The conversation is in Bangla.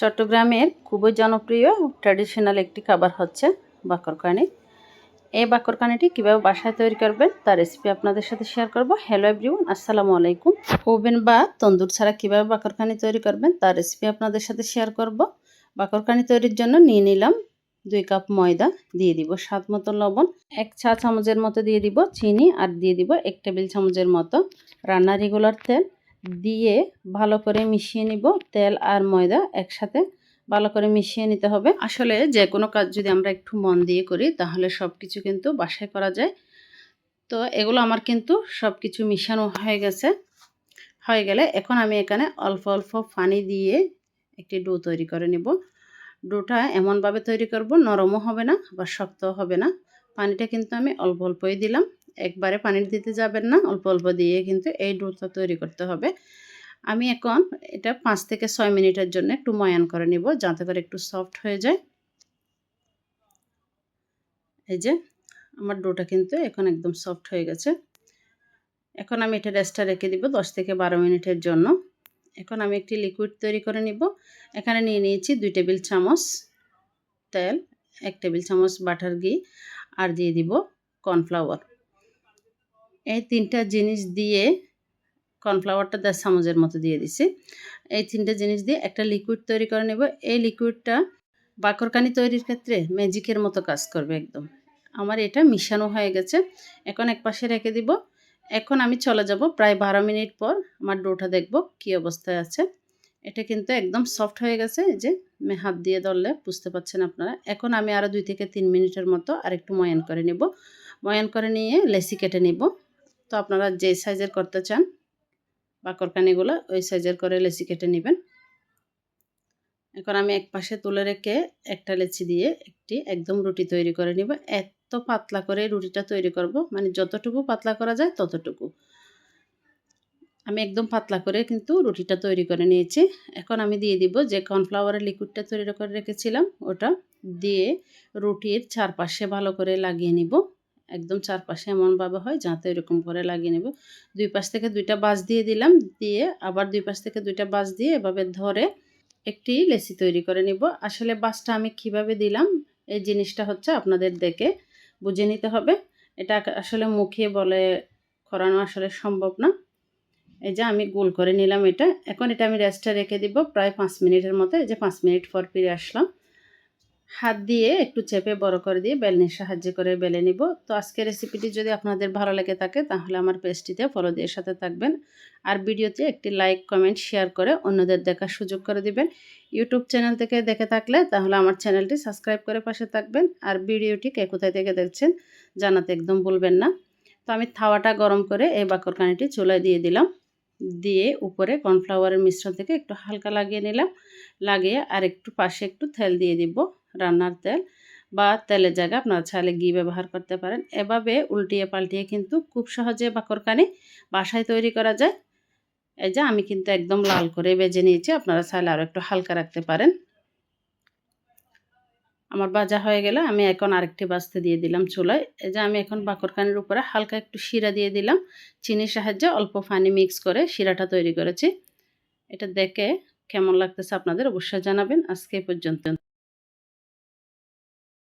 চট্টগ্রামের খুবই জনপ্রিয় ট্র্যাডিশনাল একটি খাবার হচ্ছে বাকরকানি। এই বাকরকানিটি কীভাবে বাসায় তৈরি করবেন তার রেসিপি আপনাদের সাথে শেয়ার করব। হ্যালো এভরিওয়ান, আসসালামু আলাইকুম। ওভেন বা তন্দুর ছাড়া কীভাবে বাকরকানি তৈরি করবেন তার রেসিপি আপনাদের সাথে শেয়ার করব। বাকরকানি তৈরির জন্য নিয়ে নিলাম 2 কাপ ময়দা, দিয়ে দিব স্বাদ মতো লবণ, 1 চা চামচের মতো দিয়ে দিব চিনি, আর দিয়ে দিব 1 টেবিল চামচের মতো রান্নার রেগুলার তেল। দিয়ে ভালো করে মিশিয়ে নিব। তেল আর ময়দা একসাথে ভালো করে মিশিয়ে নিতে হবে। আসলে যে কোনো কাজ যদি আমরা একটু মন দিয়ে করি তাহলে সব কিছু কিন্তু বাসায় করা যায়। তো এগুলো আমার কিন্তু সব কিছু মিশানো হয়ে গেলে এখন আমি এখানে অল্প অল্প পানি দিয়ে একটি ডো তৈরি করে নেব। ডোটা এমনভাবে তৈরি করব, নরমও হবে না বা শক্তও হবে না। পানিটা কিন্তু আমি অল্প অল্পই দিলাম, একবারে পানি দিতে যাবেন না, অল্প অল্প দিয়ে কিন্তু এই ডোটা তৈরি করতে হবে। আমি এখন এটা 5 থেকে 6 মিনিটের জন্য একটু ময়ান করে নিব, যাতে করে একটু সফট হয়ে যায়। এই যে আমার ডোটা কিন্তু এখন একদম সফট হয়ে গেছে। এখন আমি এটা রেস্টে রেখে দিব 10 থেকে 12 মিনিটের জন্য। এখন আমি একটি লিকুইড তৈরি করে নিব। এখানে নিয়ে নিয়েছি 2 টেবিল চামচ তেল, 1 টেবিল চামচ বাটার ঘি, আর দিয়ে দিব কর্নফ্লাওয়ার। এই 3টা জিনিস দিয়ে, কর্নফ্লাওয়ারটা 10 চামচের মতো দিয়ে দিছি। এই 3টা জিনিস দিয়ে একটা লিকুইড তৈরি করে নেব। এই লিকুইডটা বাকরকানি তৈরির ক্ষেত্রে ম্যাজিকের মতো কাজ করবে একদম। আমার এটা মিশানো হয়ে গেছে, এখন এক পাশে রেখে দিব। এখন আমি চলে যাব প্রায় 12 মিনিট পর আমার ডোটা দেখব কি অবস্থায় আছে। এটা কিন্তু একদম সফট হয়ে গেছে, এই যে হাত দিয়ে ধরলে বুঝতে পারছেন আপনারা। এখন আমি আরও 2 থেকে 3 মিনিটের মতো আরেকটু ময়ান করে নেব। ময়ান করে নিয়ে লেচি কেটে নেব। তো আপনারা যে সাইজের করতে চান বাকরকানিগুলো ওই সাইজের করে লেচি কেটে নেবেন। এখন আমি এক পাশে তুলে রেখে একটা লেচি দিয়ে একটি একদম রুটি তৈরি করে নিব। এত পাতলা করে রুটিটা তৈরি করব, মানে যতটুকু পাতলা করা যায় ততটুকু। আমি একদম পাতলা করে কিন্তু রুটিটা তৈরি করে নিয়েছি। এখন আমি দিয়ে দিব যে কর্নফ্লাওয়ারের লিকুইডটা তৈরি করে রেখেছিলাম, ওটা দিয়ে রুটির চারপাশে ভালো করে লাগিয়ে নিব। একদম চারপাশে এমনভাবে হয় যাতে এরকম করে লাগিয়ে নেব। 2 পাশ থেকে 2টা বাঁশ দিয়ে দিলাম, দিয়ে আবার 2 পাশ থেকে 2টা বাঁশ দিয়ে এভাবে ধরে একটি লেচি তৈরি করে নিব। আসলে বাঁশটা আমি কিভাবে দিলাম এই জিনিসটা হচ্ছে আপনাদের দেখে বুঝে নিতে হবে। এটা আসলে মুখে বলে করানো আসলে সম্ভব না। এই যে আমি গোল করে নিলাম এটা। এখন এটা আমি রেস্টে রেখে দিব প্রায় 5 মিনিটের মতো। এই যে 5 মিনিট পর ফিরে আসলাম। হাত দিয়ে একটু চেপে বড় করে দিয়ে বেলনির সাহায্যে করে বেলে নিব। তো আজকের রেসিপিটি যদি আপনাদের ভালো লেগে থাকে তাহলে আমার পেজটিতে ফলো দিয়ে সাথে থাকবেন। আর ভিডিওতে একটি লাইক, কমেন্ট, শেয়ার করে অন্যদের দেখার সুযোগ করে দিবেন। ইউটিউব চ্যানেল থেকে দেখে থাকলে তাহলে আমার চ্যানেলটি সাবস্ক্রাইব করে পাশে থাকবেন। আর ভিডিওটি কে কোথায় থেকে দেখছেন জানাতে একদম ভুলবেন না। তো আমি তাওয়াটা গরম করে এই বাকরকানিটি চুলায় দিয়ে দিলাম। দিয়ে উপরে কর্নফ্লাওয়ারের মিশ্রণ থেকে একটু হালকা লাগিয়ে নিলাম। লাগিয়ে আর একটু পাশে একটু তেল দিয়ে দিব, রান্নার তেল বা তেলের জায়গায় আপনারা চাইলে ঘি ব্যবহার করতে পারেন। এভাবে উল্টিয়ে পাল্টিয়ে কিন্তু খুব সহজে বাকরকানি বাসায় তৈরি করা যায়। এই যে আমি কিন্তু একদম লাল করে ভেজে নিয়েছি, আপনারা চাইলে আরও একটু হালকা রাখতে পারেন। আমার ভাজা হয়ে গেলে আমি এখন আরেকটি ভাজতে দিয়ে দিলাম চুলায়। এই যে আমি এখন বাকরকানির উপরে হালকা একটু শিরা দিয়ে দিলাম। চিনির সাহায্যে অল্প পানি মিক্স করে শিরাটা তৈরি করেছি। এটা দেখে কেমন লাগতেছে আপনাদের অবশ্যই জানাবেন। আজকে এই পর্যন্ত।